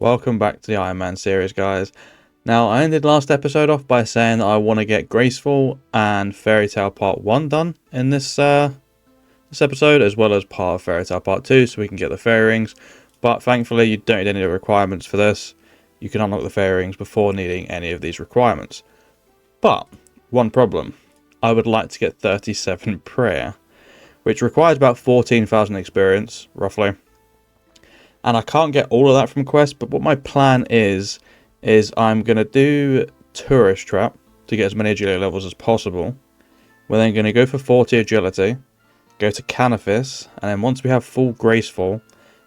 Welcome back to the Ironman series, guys. Now, I ended last episode off by saying that I want to get Graceful and Fairy Tale Part 1 done in this episode, as well as part of Fairy Tale Part 2, so we can get the fairy rings. But thankfully, you don't need any of the requirements for this. You can unlock the fairy rings before needing any of these requirements. But, one problem. I would like to get 37 Prayer, which requires about 14,000 experience, roughly. And I can't get all of that from quests, but what my plan is I'm going to do Tourist Trap to get as many agility levels as possible. We're then going to go for 40 agility, go to Canifis, and then once we have full Graceful,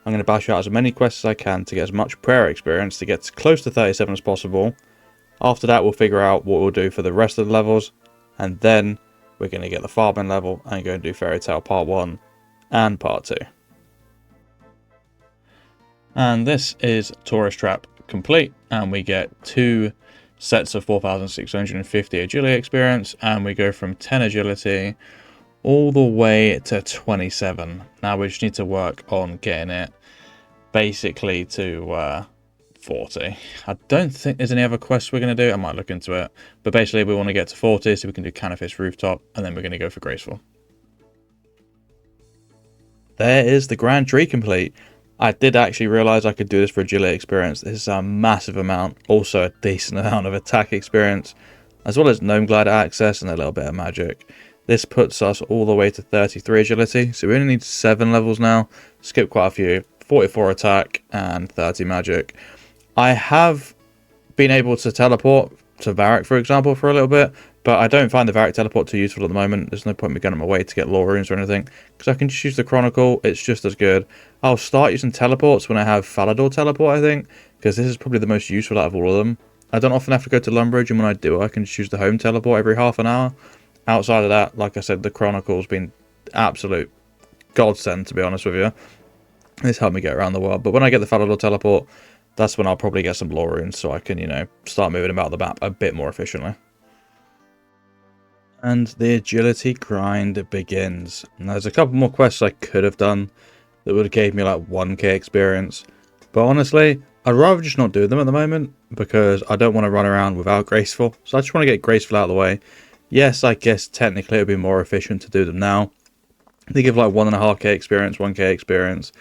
I'm going to bash out as many quests as I can to get as much prayer experience to get as close to 37 as possible. After that, we'll figure out what we'll do for the rest of the levels, and then we're going to get the Farming level and go and do Fairy Tale Part 1 and Part 2. And this is Tourist Trap complete, and we get 2 sets of 4,650 agility experience, and we go from 10 agility all the way to 27. Now we just need to work on getting it basically to 40. I don't think there's any other quests we're going to do. I might look into it, but basically we want to get to 40 so we can do Canifis Rooftop, and then we're going to go for Graceful. There is the Grand Tree complete. I did actually realise I could do this for agility experience. This is a massive amount, also a decent amount of attack experience, as well as Gnome Glider access and a little bit of magic. This puts us all the way to 33 agility, so we only need 7 levels now. Skip quite a few, 44 attack and 30 magic. I have been able to teleport to Varric, for example, for a little bit, but I don't find the Varric teleport too useful at the moment. There's no point in me going on my way to get lore runes or anything, because I can just use the Chronicle. It's just as good. I'll start using teleports when I have Falador teleport, I think, because this is probably the most useful out of all of them. I don't often have to go to Lumbridge, and when I do, I can just use the home teleport every half an hour. Outside of that, like I said, the Chronicle's been absolute godsend, to be honest with you. This helped me get around the world, but when I get the Falador teleport, that's when I'll probably get some lore runes, so I can, start moving about the map a bit more efficiently. And the agility grind begins. And there's a couple more quests I could have done that would have gave me like 1k experience. But honestly, I'd rather just not do them at the moment, because I don't want to run around without Graceful. So I just want to get Graceful out of the way. Yes, I guess technically it would be more efficient to do them now. They give like 1.5k experience, 1k experience.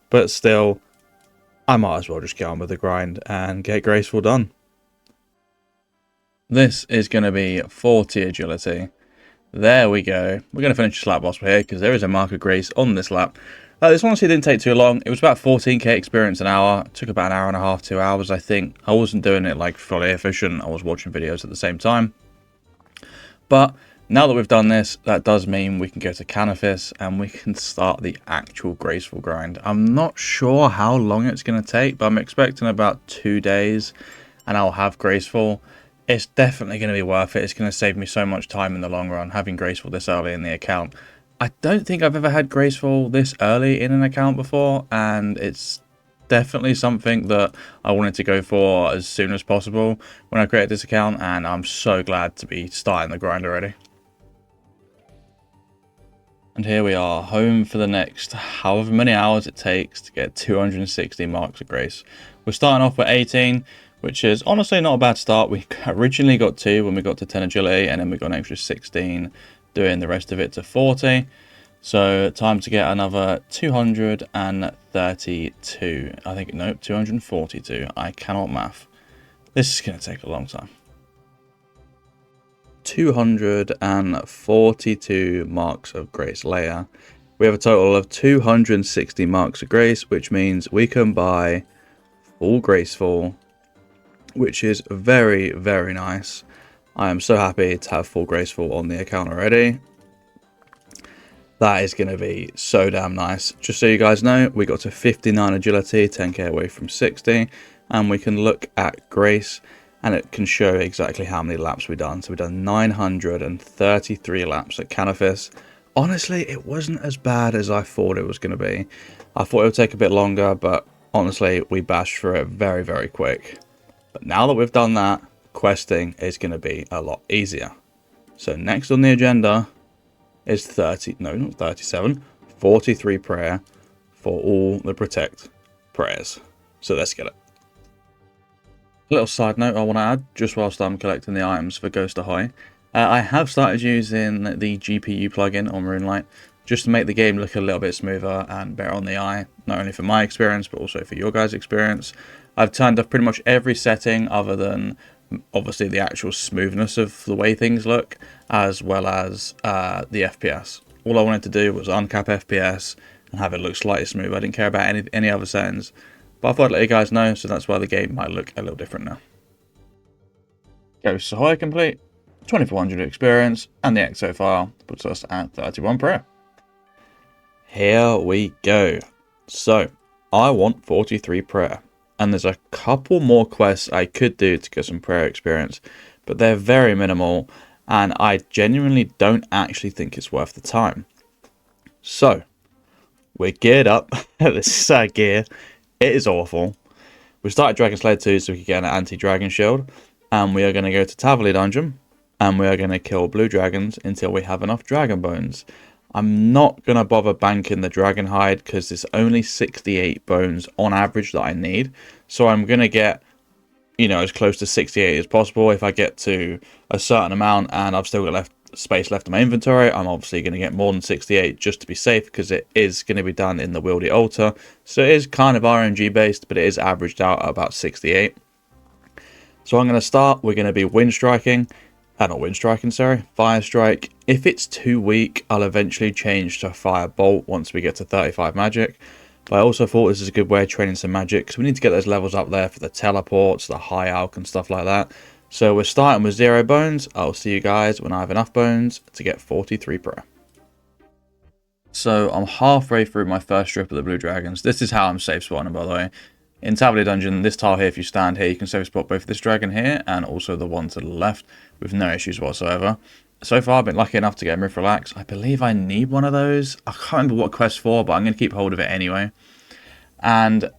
But still, I might as well just get on with the grind and get Graceful done. This is going to be 40 agility. There we go. We're going to finish this lap whilst we're here, because there is a mark of grace on this lap. This one honestly didn't take too long. It was about 14k experience an hour. It took about an hour and a half, 2 hours, I think. I wasn't doing it like fully efficient. I was watching videos at the same time. But now that we've done this, that does mean we can go to Canifis and we can start the actual Graceful grind. I'm not sure how long it's going to take, but I'm expecting about 2 days and I'll have Graceful. It's definitely going to be worth it. It's going to save me so much time in the long run, having Graceful this early in the account. I don't think I've ever had Graceful this early in an account before, and it's definitely something that I wanted to go for as soon as possible when I created this account, and I'm so glad to be starting the grind already. And here we are, home for the next however many hours it takes to get 260 marks of grace. We're starting off with 18, which is honestly not a bad start. We originally got 2 when we got to 10 agility, and then we got an extra 16 doing the rest of it to 40. So time to get another 232. I think, nope, 242. I cannot math. This is going to take a long time. 242 marks of grace later. We have a total of 260 marks of grace, which means we can buy full Graceful, which is very, very nice. I am so happy to have full Graceful on the account already. That is going to be so damn nice. Just so you guys know, we got to 59 agility, 10k away from 60, and we can look at grace and it can show exactly how many laps we've done. So we've done 933 laps at Canifis. Honestly, it wasn't as bad as I thought it was going to be. I thought it would take a bit longer, but honestly, we bashed through it very, very quick. But now that we've done that, questing is going to be a lot easier. So next on the agenda is 43 prayer for all the protect prayers. So let's get it. A little side note I want to add, just whilst I'm collecting the items for Ghost Ahoy. I have started using the GPU plugin on Moonlight, just to make the game look a little bit smoother and better on the eye, not only for my experience, but also for your guys' experience. I've turned off pretty much every setting other than obviously the actual smoothness of the way things look, as well as the FPS. All I wanted to do was uncap FPS and have it look slightly smooth. I didn't care about any other settings. But I thought I'd let you guys know, so that's why the game might look a little different now. Ghost Ahoy complete, 2400 experience, and the exo file puts us at 31 pro. Here we go. So, I want 43 prayer, and there's a couple more quests I could do to get some prayer experience, but they're very minimal, and I genuinely don't actually think it's worth the time. So, we're geared up. This is our gear. It is awful. We started Dragon Slayer 2 so we could get an anti-dragon shield, and we are going to go to Tavoli Dungeon, and we are going to kill blue dragons until we have enough dragon bones. I'm not going to bother banking the dragon hide because there's only 68 bones on average that I need, so I'm going to get, you know, as close to 68 as possible. If I get to a certain amount and I've still got space left in my inventory, I'm obviously going to get more than 68 just to be safe, because it is going to be done in the Wieldy Altar, so it is kind of RNG based, but it is averaged out at about 68. So I'm going to start. We're going to be wind striking, not wind striking, sorry, fire strike. If it's too weak, I'll eventually change to fire bolt once we get to 35 magic. But I also thought this is a good way of training some magic, because we need to get those levels up there for the teleports, the high alch and stuff like that. So we're starting with 0 bones. I'll see you guys when I have enough bones to get 43 pro. So I'm halfway through my first strip of the blue dragons. This is how I'm safe spawning, by the way. In Tavoli Dungeon, this tile here, if you stand here, you can safe spot both this dragon here and also the one to the left with no issues whatsoever. So far, I've been lucky enough to get a Relax. I believe I need one of those. I can't remember what quest for, but I'm going to keep hold of it anyway. And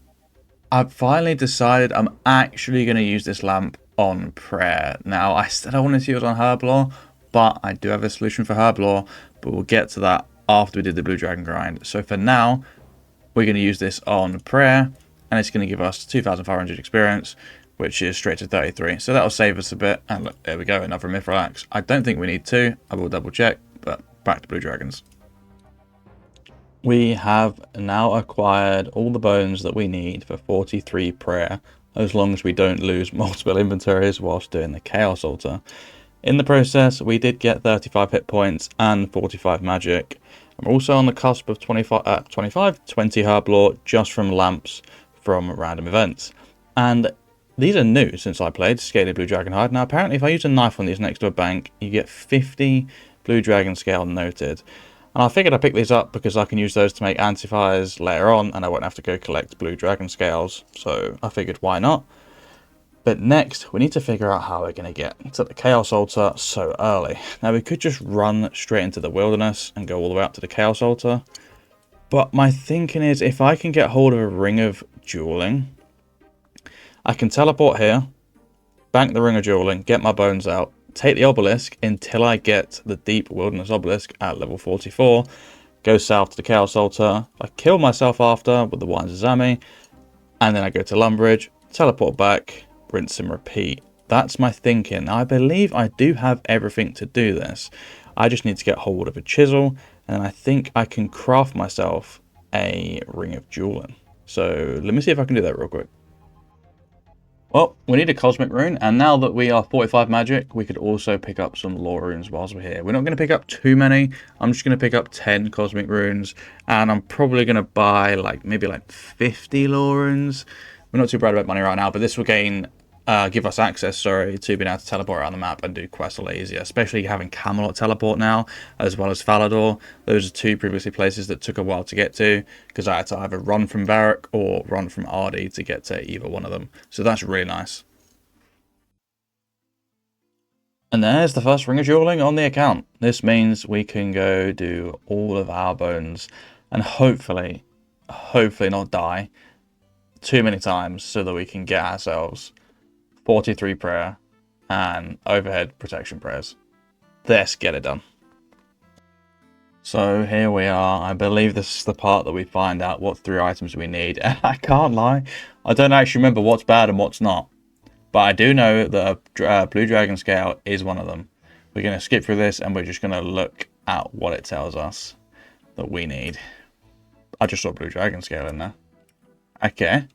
I've finally decided I'm actually going to use this lamp on prayer. Now, I said I wanted to use it on Herblore, but I do have a solution for Herblore, but we'll get to that after we did the blue dragon grind. So for now, we're going to use this on prayer, and it's going to give us 2,500 experience, which is straight to 33. So that'll save us a bit. And look, there we go, another Relax. I don't think we need 2. I will double check, but back to blue dragons. We have now acquired all the bones that we need for 43 prayer, as long as we don't lose multiple inventories whilst doing the Chaos Altar. In the process, we did get 35 hit points and 45 magic. I'm also on the cusp of 20 Herblore just from lamps from random events. And these are new since I played Scaly Blue Dragon Hide. Now apparently if I use a knife on these next to a bank, you get 50 Blue Dragon Scale noted. And I figured I'd pick these up because I can use those to make anti-fires later on, and I won't have to go collect blue dragon scales, so I figured why not. But next, we need to figure out how we're going to get to the Chaos Altar so early. Now, we could just run straight into the wilderness and go all the way up to the Chaos Altar. But my thinking is, if I can get hold of a Ring of Dueling, I can teleport here, bank the Ring of Dueling, get my bones out, take the obelisk until I get the deep wilderness obelisk at level 44, go south to the Chaos Altar, I kill myself after with the Wine Zazami, and then I go to Lumbridge, teleport back, rinse and repeat. That's my thinking. I believe I do have everything to do this. I just need to get hold of a chisel, and I think I can craft myself a Ring of Dueling. So let me see if I can do that real quick. Well, we need a Cosmic Rune, and now that we are 45 magic, we could also pick up some Lore Runes whilst we're here. We're not going to pick up too many. I'm just going to pick up 10 Cosmic Runes, and I'm probably going to buy maybe 50 Lore Runes. We're not too bad about money right now, but this will give us access, to being able to teleport around the map and do quests a lot easier, especially having Camelot teleport now, as well as Falador. Those are 2 previously places that took a while to get to, because I had to either run from Varrock or run from Ardy to get to either one of them. So that's really nice. And there's the first Ring of Dueling on the account. This means we can go do all of our bones and hopefully not die too many times, so that we can get ourselves 43 prayer and overhead protection prayers. Let's get it done. So here we are. I believe this is the part that we find out what 3 items we need. And I can't lie, I don't actually remember what's bad and what's not. But I do know that a blue dragon scale is one of them. We're going to skip through this and we're just going to look at what it tells us that we need. I just saw blue dragon scale in there. Okay.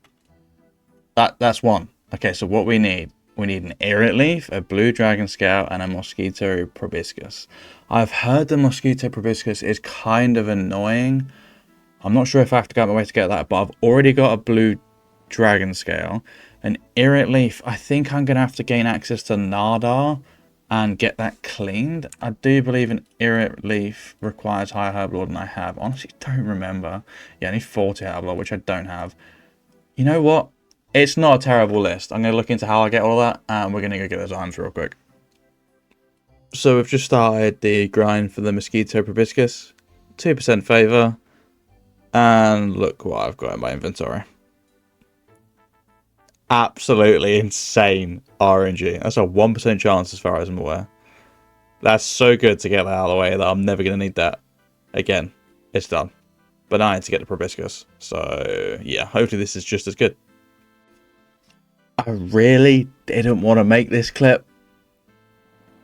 That's one. Okay, so what we need an irit leaf, a blue dragon scale, and a mosquito proboscis. I've heard the mosquito proboscis is kind of annoying. I'm not sure if I have to go out my way to get that, but I've already got a blue dragon scale. An irit leaf, I think I'm going to have to gain access to Nadar and get that cleaned. I do believe an irit leaf requires higher herblore than I have. Honestly, don't remember. Yeah, I need 40 herblore, which I don't have. You know what? It's not a terrible list. I'm going to look into how I get all of that, and we're going to go get those items real quick. So we've just started the grind for the mosquito proboscis. 2% favor. And look what I've got in my inventory. Absolutely insane RNG. That's a 1% chance as far as I'm aware. That's so good to get that out of the way that I'm never going to need that again. It's done. But now I need to get the proboscis. So yeah, hopefully this is just as good. I really didn't want to make this clip.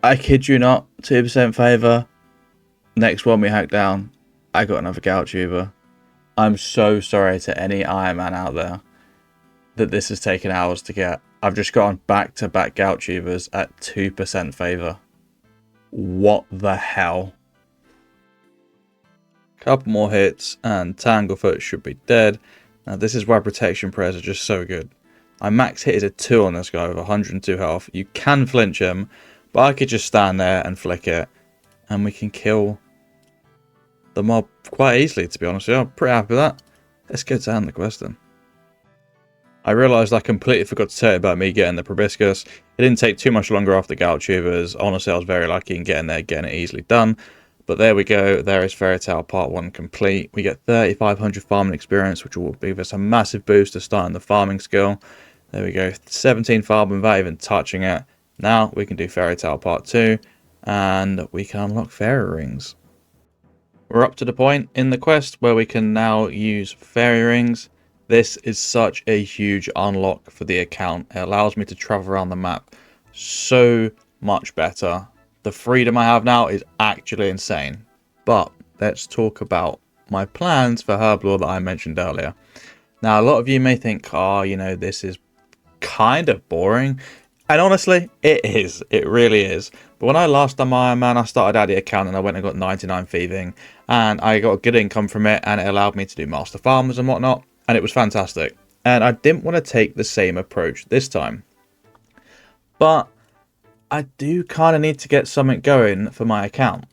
I kid you not. 2% favor. Next one we hack down. I got another gout tuber. I'm so sorry to any Ironman out there that this has taken hours to get. I've just gone back-to-back gout tubers at 2% favor. What the hell? Couple more hits and Tanglefoot should be dead. Now this is why protection prayers are just so good. My max hit is a 2 on this guy with 102 health. You can flinch him, but I could just stand there and flick it, and we can kill the mob quite easily, to be honest with you. I'm pretty happy with that. Let's go to hand the quest then. I realised I completely forgot to tell you about me getting the proboscis. It didn't take too much longer after gout tubers. Honestly, I was very lucky in getting there, getting it easily done. But there we go. There is Fairy Tale Part 1 complete. We get 3,500 farming experience, which will give us a massive boost to starting the farming skill. There we go. 17 farming without even touching it. Now we can do Fairy Tale Part 2, and we can unlock fairy rings. We're up to the point in the quest where we can now use fairy rings. This is such a huge unlock for the account. It allows me to travel around the map so much better. The freedom I have now is actually insane. But let's talk about my plans for herblore that I mentioned earlier. Now, a lot of you may think, oh, you know, this is kind of boring. And honestly, it is. It really is. But when I last done my Ironman, I started out the account and I went and got 99 thieving. And I got a good income from it, and it allowed me to do master farmers and whatnot. And it was fantastic. And I didn't want to take the same approach this time. But I do kind of need to get something going for my account.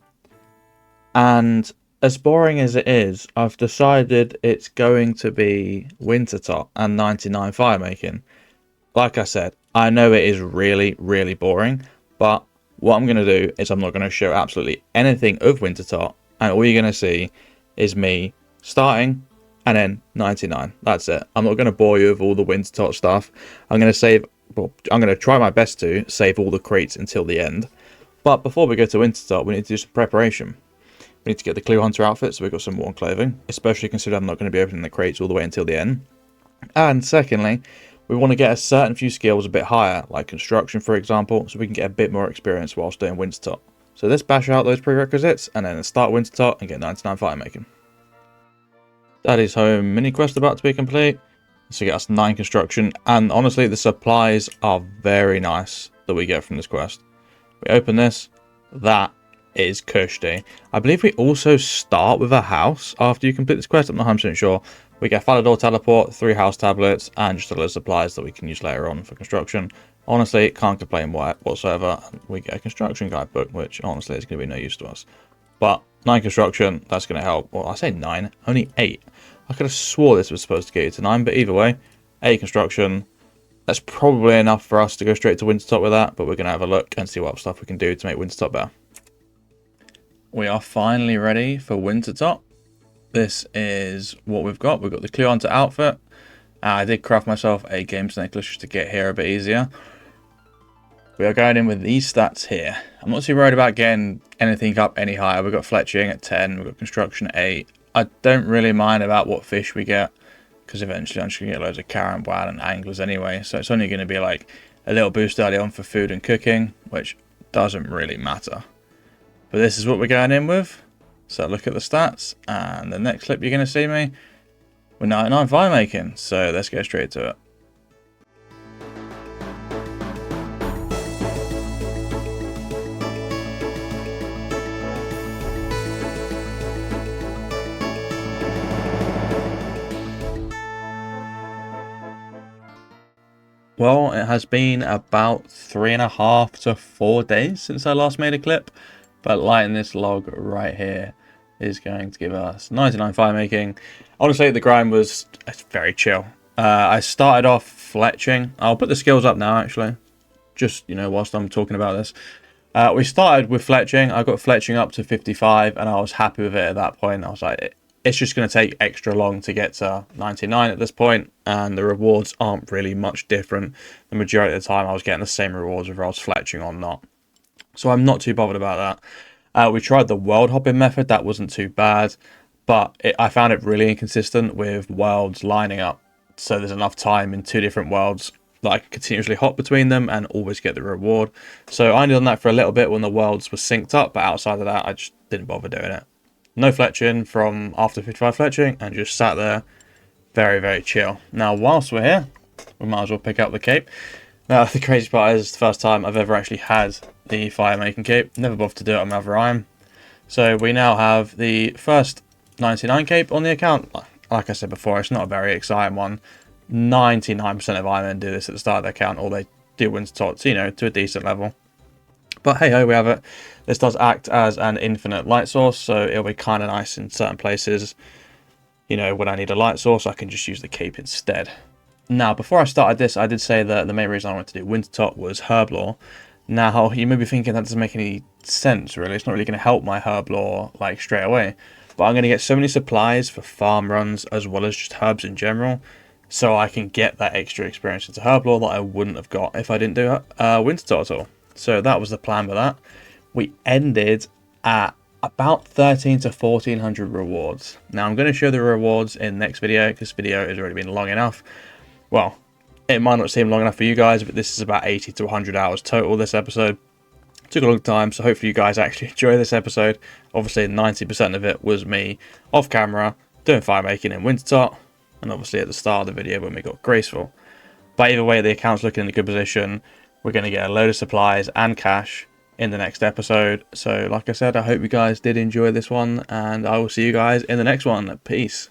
And as boring as it is, I've decided it's going to be winter top and 99 fire making. Like I said, I know it is really, really boring, but what I'm going to do is I'm not going to show absolutely anything of winter top, and all you're going to see is me starting and then 99. That's it. I'm not going to bore you with all the winter top stuff. I'm going to save, well, I'm going to try my best to save all the crates until the end. But before we go to winter top, we need to do some preparation. We need to get the Clue Hunter outfit, so we've got some warm clothing, especially considering I'm not going to be opening the crates all the way until the end. And secondly, we want to get a certain few skills a bit higher, like construction, for example, so we can get a bit more experience whilst doing winter top. So let's bash out those prerequisites, and then start winter top and get 99 fire making. Daddy's home mini quest about to be complete. So get us 9 construction, and honestly, the supplies are very nice that we get from this quest. We open this, that is cushy. I believe we also start with a house after you complete this quest. I'm not 100% sure. We get Falador teleport, 3 house tablets, and just a lot of supplies that we can use later on for construction. Honestly, can't complain whatsoever. We get a construction guidebook, which honestly is going to be no use to us. But 9 construction, that's going to help. Well, I say 9, only 8. I could have swore this was supposed to get you to 9, but either way, 8 construction. That's probably enough for us to go straight to Wintertop with that, but we're going to have a look and see what stuff we can do to make Wintertop better. We are finally ready for Wintertop. This is what we've got. We've got the Clue Hunter outfit. I did craft myself a Games necklace just to get here a bit easier. We are going in with these stats here. I'm not too worried about getting anything up any higher. We've got fletching at 10. We've got construction at 8. I don't really mind about what fish we get, because eventually I'm just going to get loads of carrot and and anglers anyway. So it's only going to be like a little boost early on for food and cooking, which doesn't really matter. But this is what we're going in with. So look at the stats, and the next clip you're going to see me with 99 fire making. So let's go straight to it. Well, it has been about 3.5 to 4 days since I last made a clip, but lighting this log right here is going to give us 99 fire making. Honestly, the grind was very chill. I started off fletching. I'll put the skills up now, actually, just, you know, whilst I'm talking about this. We started with fletching. I got fletching up to 55, and I was happy with it at that point. I was like, it's just going to take extra long to get to 99 at this point, and the rewards aren't really much different. The majority of the time I was getting the same rewards whether I was fletching or not. So I'm not too bothered about that. We tried the world hopping method. That wasn't too bad, but I found it really inconsistent with worlds lining up. So there's enough time in 2 different worlds that I could continuously hop between them and always get the reward. So I only done that for a little bit when the worlds were synced up, but outside of that I just didn't bother doing it. No fletching from after 55 fletching, and just sat there, very, very chill. Now, whilst we're here, we might as well pick up the cape. Now, the crazy part is, the first time I've ever actually had the fire making cape. Never bothered to do it on my other iron. So we now have the first 99 cape on the account. Like I said before, it's not a very exciting one. 99% of Ironmen do this at the start of their account, or they do win tots, you know, to a decent level. But hey ho, we have it. This does act as an infinite light source, so it'll be kind of nice in certain places. You know, when I need a light source, I can just use the cape instead. Now, before I started this, I did say that the main reason I wanted to do winter top was herb lore. Now, you may be thinking that doesn't make any sense, really. It's not really going to help my herb lore, like, straight away. But I'm going to get so many supplies for farm runs, as well as just herbs in general, so I can get that extra experience into herb lore that I wouldn't have got if I didn't do winter top at all. So that was the plan with that. We ended at about 13 to 1400 rewards. Now I'm going to show the rewards in the next video, because this video has already been long enough. Well, it might not seem long enough for you guys, but this is about 80 to 100 hours total this episode. It took a long time, so hopefully you guys actually enjoy this episode. Obviously 90% of it was me off camera doing fire making in winter top, and obviously at the start of the video when we got graceful. But either way, the account's looking in a good position. We're going to get a load of supplies and cash in the next episode. So like I said, I hope you guys did enjoy this one, and I will see you guys in the next one. Peace.